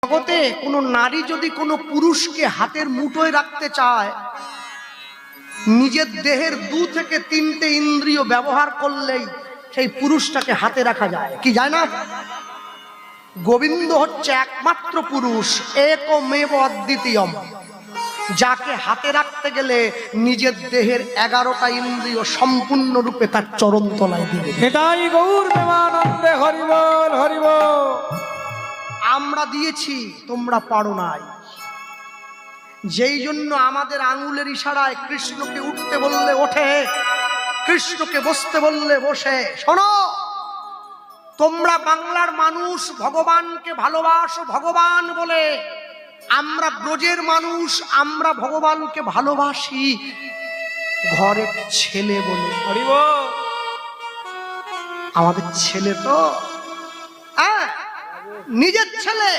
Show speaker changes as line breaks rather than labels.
জগতে কোনো নারী যদি কোনো পুরুষকে হাতের মুঠোয় রাখতে চায়, নিজের দেহের 2 থেকে 3টে ইন্দ্রিয় ব্যবহার করলেই সেই পুরুষটাকে হাতে রাখা যায়। কি যায় না? গোবিন্দ হচ্ছে একমাত্র পুরুষ, একমেব অদ্বিতীয়ম, যাকে হাতে রাখতে গেলে নিজের দেহের 11টা ইন্দ্রিয় সম্পূর্ণরূপে তার চরণ তলায় দিবে।
নিতাই গৌর প্রেমানন্দে হরি বল হরি বল।
আমরা দিয়েছি, তোমরা পারো নাই। যেই জন্য আমাদের আঙুলের ইশারায় কৃষ্ণকে উঠতে বললে ওঠে, কৃষ্ণকে বসতে বললে বসে। শোনো, তোমরা বাংলার মানুষ ভগবানকে ভালোবাসো ভগবান বলে, আমরা ব্রজের মানুষ, আমরা ভগবানকে ভালোবাসি ঘরের ছেলে বলে।
হরি বল।
আমাদের ছেলে তো নিজের ছেলে,